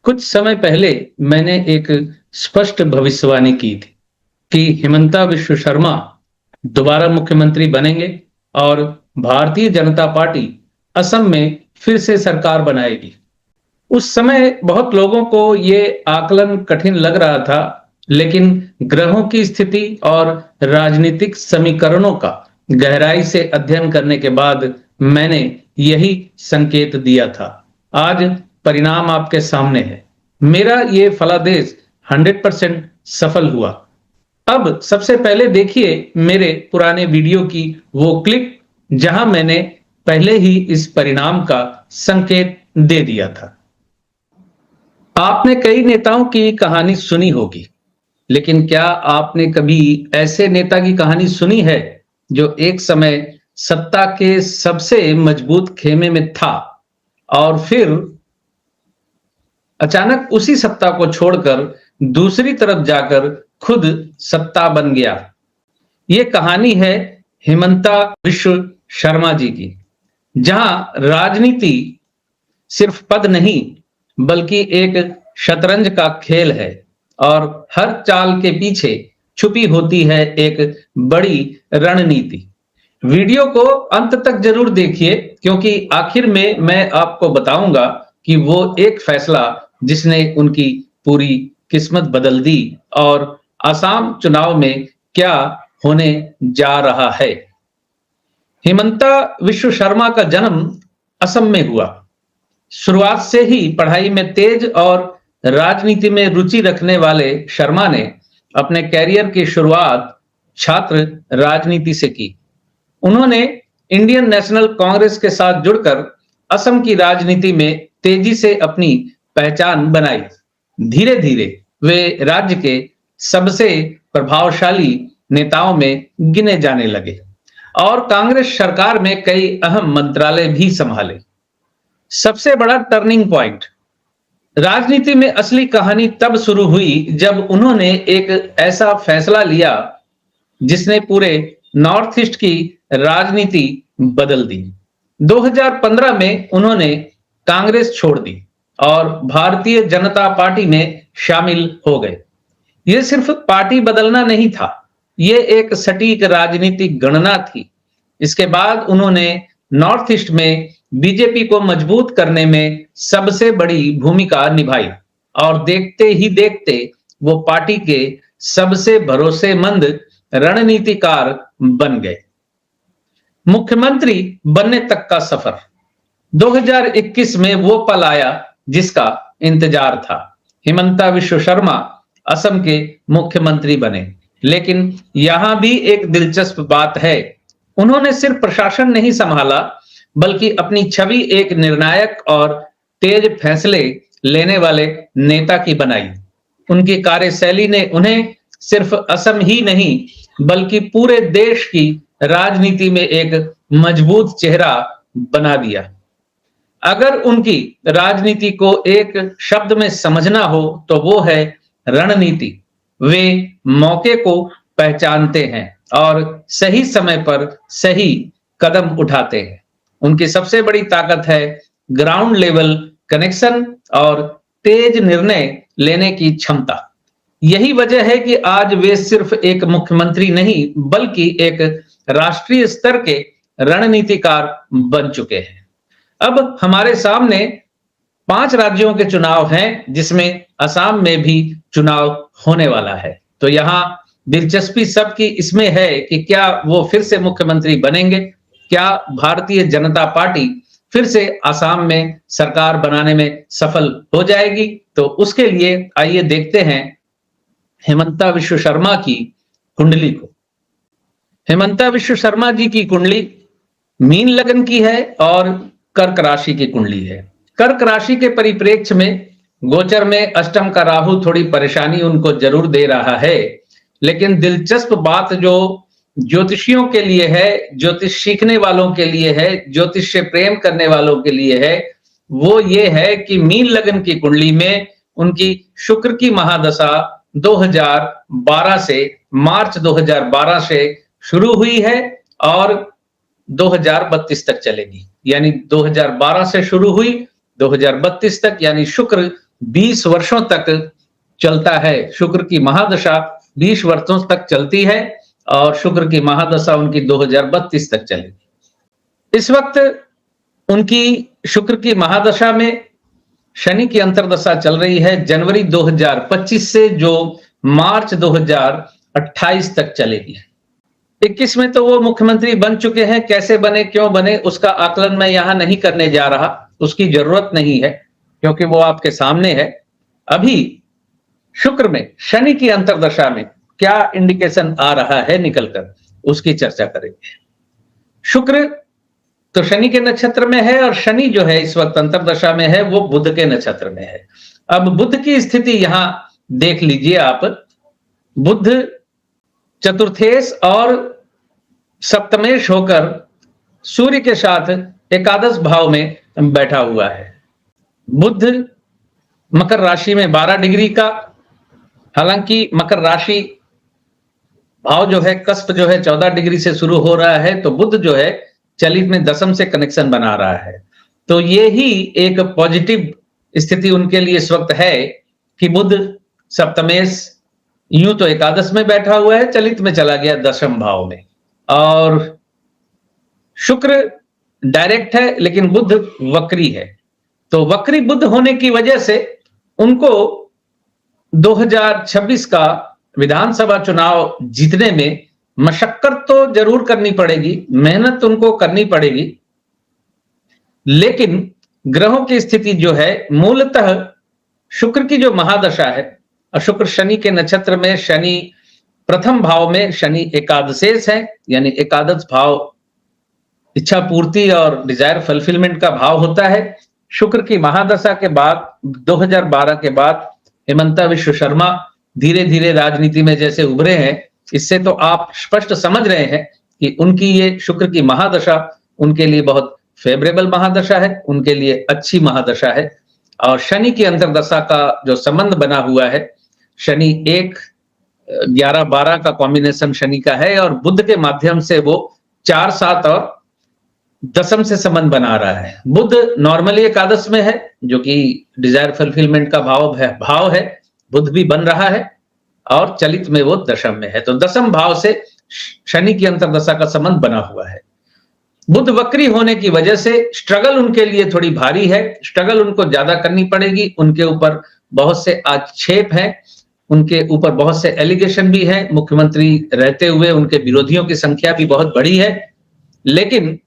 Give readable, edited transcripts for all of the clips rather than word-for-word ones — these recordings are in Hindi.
कुछ समय पहले मैंने एक स्पष्ट भविष्यवाणी की थी कि हिमंता विश्व शर्मा दोबारा मुख्यमंत्री बनेंगे और भारतीय जनता पार्टी असम में फिर से सरकार बनाएगी। उस समय बहुत लोगों को ये आकलन कठिन लग रहा था, लेकिन ग्रहों की स्थिति और राजनीतिक समीकरणों का गहराई से अध्ययन करने के बाद मैंने यही संकेत दिया था। आज परिणाम आपके सामने है। मेरा ये फलादेश 100% सफल हुआ। अब सबसे पहले देखिए मेरे पुराने वीडियो की वो क्लिप जहां मैंने पहले ही इस परिणाम का संकेत दे दिया था। आपने कई नेताओं की कहानी सुनी होगी, लेकिन क्या आपने कभी ऐसे नेता की कहानी सुनी है जो एक समय सत्ता के सबसे मजबूत खेमे में था और फिर अचानक उसी सत्ता को छोड़कर दूसरी तरफ जाकर खुद सत्ता बन गया? ये कहानी है हिमंता विश्व शर्मा जी की, जहां राजनीति सिर्फ पद नहीं बल्कि एक शतरंज का खेल है और हर चाल के पीछे छुपी होती है एक बड़ी रणनीति। वीडियो को अंत तक जरूर देखिए, क्योंकि आखिर में मैं आपको बताऊंगा कि वो एक फैसला जिसने उनकी पूरी किस्मत बदल दी और असम चुनाव में क्या होने जा रहा है। हिमंता विश्व शर्मा का जन्म असम में हुआ। शुरुआत से ही पढ़ाई में तेज और राजनीति में रुचि रखने वाले शर्मा ने अपने कैरियर की शुरुआत छात्र राजनीति से की। उन्होंने इंडियन नेशनल कांग्रेस के साथ जुड़कर असम की राजनीति में तेजी से अपनी पहचान बनाई। धीरे धीरे वे राज्य के सबसे प्रभावशाली नेताओं में गिने जाने लगे और कांग्रेस सरकार में कई अहम मंत्रालय भी संभाले। सबसे बड़ा टर्निंग पॉइंट राजनीति में असली कहानी तब शुरू हुई जब उन्होंने एक ऐसा फैसला लिया जिसने पूरे नॉर्थ ईस्ट की राजनीति बदल दी। 2015 में उन्होंने कांग्रेस छोड़ दी और भारतीय जनता पार्टी में शामिल हो गए। यह सिर्फ पार्टी बदलना नहीं था, यह एक सटीक राजनीतिक गणना थी। इसके बाद उन्होंने नॉर्थ ईस्ट में बीजेपी को मजबूत करने में सबसे बड़ी भूमिका निभाई और देखते ही देखते वो पार्टी के सबसे भरोसेमंद रणनीतिकार बन गए। मुख्यमंत्री बनने तक का सफर 2021 में वो पल आया जिसका इंतजार था। हिमंता विश्व शर्मा असम के मुख्यमंत्री बने, लेकिन यहां भी एक दिलचस्प बात है। उन्होंने सिर्फ प्रशासन नहीं संभाला, बल्कि अपनी छवि एक निर्णायक और तेज फैसले लेने वाले नेता की बनाई। उनकी कार्यशैली ने उन्हें सिर्फ असम ही नहीं बल्कि पूरे देश की राजनीति में एक मजबूत चेहरा बना दिया। अगर उनकी राजनीति को एक शब्द में समझना हो तो वो है रणनीति। वे मौके को पहचानते हैं और सही समय पर सही कदम उठाते हैं। उनकी सबसे बड़ी ताकत है ग्राउंड लेवल कनेक्शन और तेज निर्णय लेने की क्षमता। यही वजह है कि आज वे सिर्फ एक मुख्यमंत्री नहीं बल्कि एक राष्ट्रीय स्तर के रणनीतिकार बन चुके हैं। अब हमारे सामने 5 राज्यों के चुनाव हैं, जिसमें असम में भी चुनाव होने वाला है। तो यहां दिलचस्पी सबकी इसमें है कि क्या वो फिर से मुख्यमंत्री बनेंगे, क्या भारतीय जनता पार्टी फिर से असम में सरकार बनाने में सफल हो जाएगी। तो उसके लिए आइए देखते हैं हिमंता विश्व शर्मा की कुंडली को। हिमंता विश्व शर्मा जी की कुंडली मीन लगन की है और कर्क राशि की कुंडली है। कर्क राशि के परिप्रेक्ष्य में गोचर में अष्टम का राहु थोड़ी परेशानी उनको जरूर दे रहा है, लेकिन दिलचस्प बात जो ज्योतिषियों के लिए है, ज्योतिष सीखने वालों के लिए है, ज्योतिष से प्रेम करने वालों के लिए है, वो ये है कि मीन लगन की कुंडली में उनकी शुक्र की महादशा 2012 से मार्च 2012 से शुरू हुई है और 2032 तक चलेगी। यानी 2012 से शुरू हुई 2032 तक, यानी शुक्र 20 वर्षों तक चलता है। शुक्र की महादशा 20 वर्षों तक चलती है और शुक्र की महादशा उनकी 2032 तक चलेगी। इस वक्त उनकी शुक्र की महादशा में शनि की अंतर्दशा चल रही है जनवरी 2025 से, जो मार्च 2028 तक चलेगी। 21 में तो वो मुख्यमंत्री बन चुके हैं, कैसे बने क्यों बने उसका आकलन मैं यहां नहीं करने जा रहा, उसकी जरूरत नहीं है क्योंकि वो आपके सामने है। अभी शुक्र में शनि की अंतर्दशा में क्या इंडिकेशन आ रहा है निकलकर, उसकी चर्चा करेंगे। शुक्र तो शनि के नक्षत्र में है और शनि जो है इस वक्त अंतर्दशा में है वो बुध के नक्षत्र में है। अब बुध की स्थिति यहां देख लीजिए आप। बुध चतुर्थेश और सप्तमेश होकर सूर्य के साथ एकादश भाव में बैठा हुआ है। बुध मकर राशि में 12 डिग्री का, हालांकि मकर राशि भाव जो है कस्प जो है 14 डिग्री से शुरू हो रहा है, तो बुध जो है चलित में दशम से कनेक्शन बना रहा है। तो ये ही एक पॉजिटिव स्थिति उनके लिए इस वक्त है कि बुध सप्तमेश यूं तो एकादश में बैठा हुआ है, चलित में चला गया दशम भाव में, और शुक्र डायरेक्ट है लेकिन बुध वक्री है। तो वक्री बुध होने की वजह से उनको 2026 का विधानसभा चुनाव जीतने में मशक्कत तो जरूर करनी पड़ेगी, मेहनत उनको करनी पड़ेगी, लेकिन ग्रहों की स्थिति जो है मूलतः शुक्र की जो महादशा है, और शुक्र शनि के नक्षत्र में, शनि प्रथम भाव में, शनि एकादशेश है, यानी एकादश भाव इच्छा पूर्ति और डिजायर फुलफिलमेंट का भाव होता है। शुक्र की महादशा के बाद 2012 के बाद हेमंता विश्व शर्मा धीरे धीरे राजनीति में जैसे उभरे हैं, इससे तो आप स्पष्ट समझ रहे हैं कि उनकी ये शुक्र की महादशा उनके लिए बहुत फेवरेबल महादशा है, उनके लिए अच्छी महादशा है। और शनि की अंतर्दशा का जो संबंध बना हुआ है, शनि 1 11 12 का कॉम्बिनेशन शनि का है और बुध के माध्यम से वो 4 7 और दशम से संबंध बना रहा है। बुध नॉर्मली एकादश में है जो कि डिजायर फुलफिलमेंट का भाव है, बुध भी बन रहा है और चलित में वो दशम में है, तो दशम भाव से शनि की अंतर्दशा का संबंध बना हुआ है। बुध वक्री होने की वजह से स्ट्रगल उनके लिए थोड़ी भारी है, स्ट्रगल उनको ज्यादा करनी पड़ेगी, उनके ऊपर बहुत से आक्षेप हैं, उनके ऊपर बहुत से एलिगेशन भी हैं, मुख्यमंत्री रहते हुए उनके विरोधियों की संख्या भी बहुत बड़ी है। लेकिन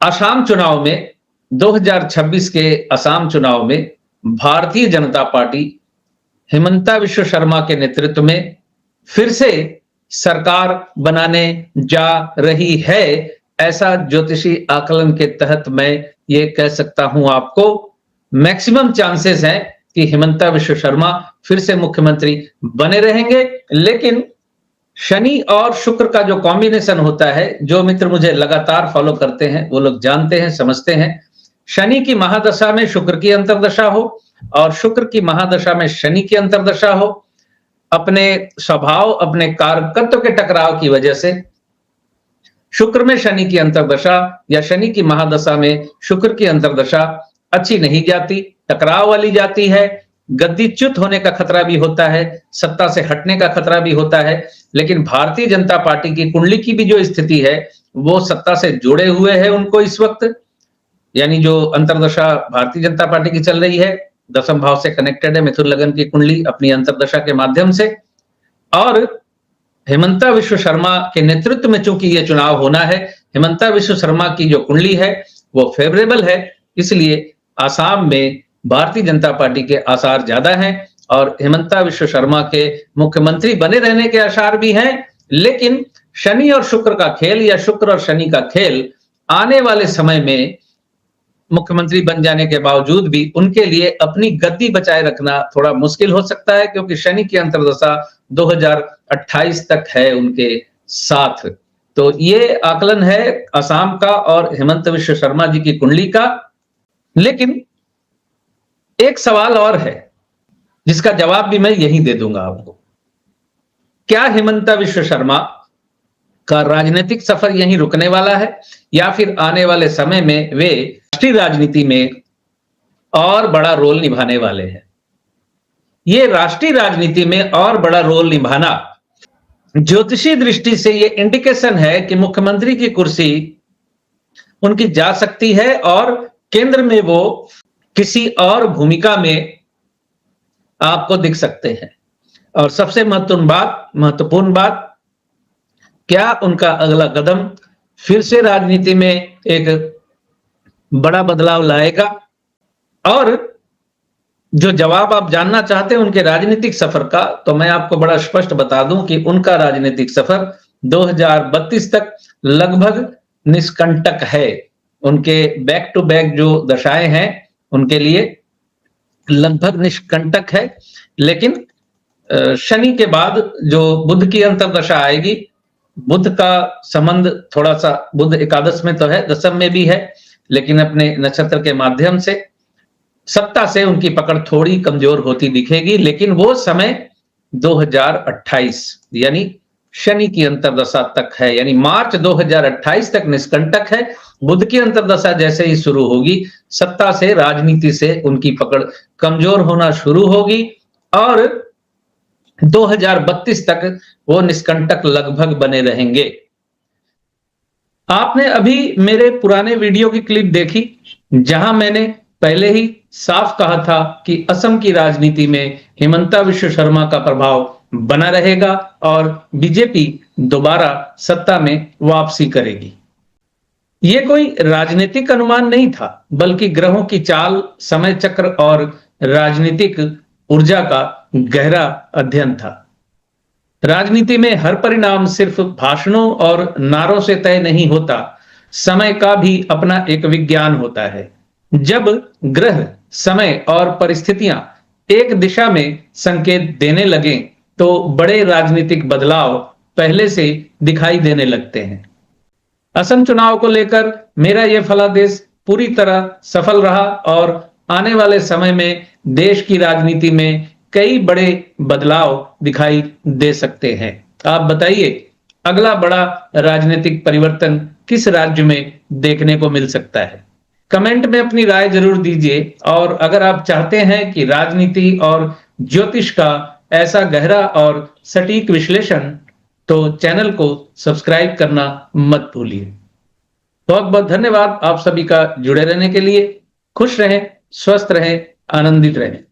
असम चुनाव में 2026 के असम चुनाव में भारतीय जनता पार्टी हेमंता विश्व शर्मा के नेतृत्व में फिर से सरकार बनाने जा रही है, ऐसा ज्योतिषी आकलन के तहत मैं ये कह सकता हूं आपको। मैक्सिमम चांसेस हैं कि हेमंता विश्व शर्मा फिर से मुख्यमंत्री बने रहेंगे, लेकिन शनि और शुक्र का जो कॉम्बिनेशन होता है, जो मित्र मुझे लगातार फॉलो करते हैं वो लोग जानते हैं, समझते हैं। शनि की महादशा में शुक्र की अंतर्दशा हो और शुक्र की महादशा में शनि की अंतर्दशा हो, अपने स्वभाव, अपने कारकत्व के टकराव की वजह से शुक्र में शनि की अंतर्दशा या शनि की महादशा में शुक्र की अंतर्दशा अच्छी नहीं जाती, टकराव वाली जाती है, गद्दीच्युत होने का खतरा भी होता है, सत्ता से हटने का खतरा भी होता है। लेकिन भारतीय जनता पार्टी की कुंडली की भी जो स्थिति है वो सत्ता से जुड़े हुए है उनको इस वक्त, यानी जो अंतर्दशा भारतीय जनता पार्टी की चल रही है दशम भाव से कनेक्टेड है मिथुन लगन की कुंडली अपनी अंतर्दशा के माध्यम से। और हेमंता विश्व शर्मा के नेतृत्व में चूंकि ये चुनाव होना है, हेमंता विश्व शर्मा की जो कुंडली है वो फेवरेबल है, इसलिए आसाम में भारतीय जनता पार्टी के आसार ज्यादा हैं और हेमंता विश्व शर्मा के मुख्यमंत्री बने रहने के आसार भी हैं। लेकिन शनि और शुक्र का खेल या शुक्र और शनि का खेल आने वाले समय में मुख्यमंत्री बन जाने के बावजूद भी उनके लिए अपनी गद्दी बचाए रखना थोड़ा मुश्किल हो सकता है, क्योंकि शनि की अंतर्दशा 2028 तक है उनके साथ। तो ये आकलन है असम का और हेमंत विश्व शर्मा जी की कुंडली का। लेकिन एक सवाल और है जिसका जवाब भी मैं यही दे दूंगा आपको। क्या हेमंता विश्व शर्मा का राजनीतिक सफर यहीं रुकने वाला है या फिर आने वाले समय में वे राष्ट्रीय राजनीति में और बड़ा रोल निभाने वाले हैं। ये राष्ट्रीय राजनीति में और बड़ा रोल निभाना ज्योतिषी दृष्टि से ये इंडिकेशन है कि मुख्यमंत्री की कुर्सी उनकी जा सकती है और केंद्र में वो किसी और भूमिका में आपको दिख सकते हैं। और सबसे महत्वपूर्ण बात, क्या उनका अगला कदम फिर से राजनीति में एक बड़ा बदलाव लाएगा? और जो जवाब आप जानना चाहते हैं उनके राजनीतिक सफर का, तो मैं आपको बड़ा स्पष्ट बता दूं कि उनका राजनीतिक सफर 2032 तक लगभग निष्कंटक है। उनके बैक टू बैक जो दशाएं हैं उनके लिए लगभग निष्कंटक है। लेकिन शनि के बाद जो बुध की अंतर्दशा आएगी, बुध का संबंध थोड़ा सा, बुध एकादश में तो है, दशम में भी है, लेकिन अपने नक्षत्र के माध्यम से सत्ता से उनकी पकड़ थोड़ी कमजोर होती दिखेगी। लेकिन वो समय 2028 यानी शनि की अंतर्दशा तक है, यानी मार्च 2028 तक निष्कंटक है। बुध की अंतर्दशा जैसे ही शुरू होगी, सत्ता से, राजनीति से उनकी पकड़ कमजोर होना शुरू होगी और 2032 तक वो निष्कंटक लगभग बने रहेंगे। आपने अभी मेरे पुराने वीडियो की क्लिप देखी, जहां मैंने पहले ही साफ कहा था कि असम की राजनीति में हिमंता विश्व शर्मा का प्रभाव बना रहेगा और बीजेपी दोबारा सत्ता में वापसी करेगी। यह कोई राजनीतिक अनुमान नहीं था, बल्कि ग्रहों की चाल, समय चक्र और राजनीतिक ऊर्जा का गहरा अध्ययन था। राजनीति में हर परिणाम सिर्फ भाषणों और नारों से तय नहीं होता, समय का भी अपना एक विज्ञान होता है। जब ग्रह, समय और परिस्थितियां एक दिशा में संकेत देने लगें, तो बड़े राजनीतिक बदलाव पहले से दिखाई देने लगते हैं। असम चुनाव को लेकर मेरा यह फलादेश पूरी तरह सफल रहा और आने वाले समय में देश की राजनीति में कई बड़े बदलाव दिखाई दे सकते हैं। आप बताइए, अगला बड़ा राजनीतिक परिवर्तन किस राज्य में देखने को मिल सकता है? कमेंट में अपनी राय जरूर दीजिए। और अगर आप चाहते हैं कि राजनीति और ज्योतिष का ऐसा गहरा और सटीक विश्लेषण, तो चैनल को सब्सक्राइब करना मत भूलिए। बहुत बहुत धन्यवाद आप सभी का जुड़े रहने के लिए। खुश रहें, स्वस्थ रहें, आनंदित रहें।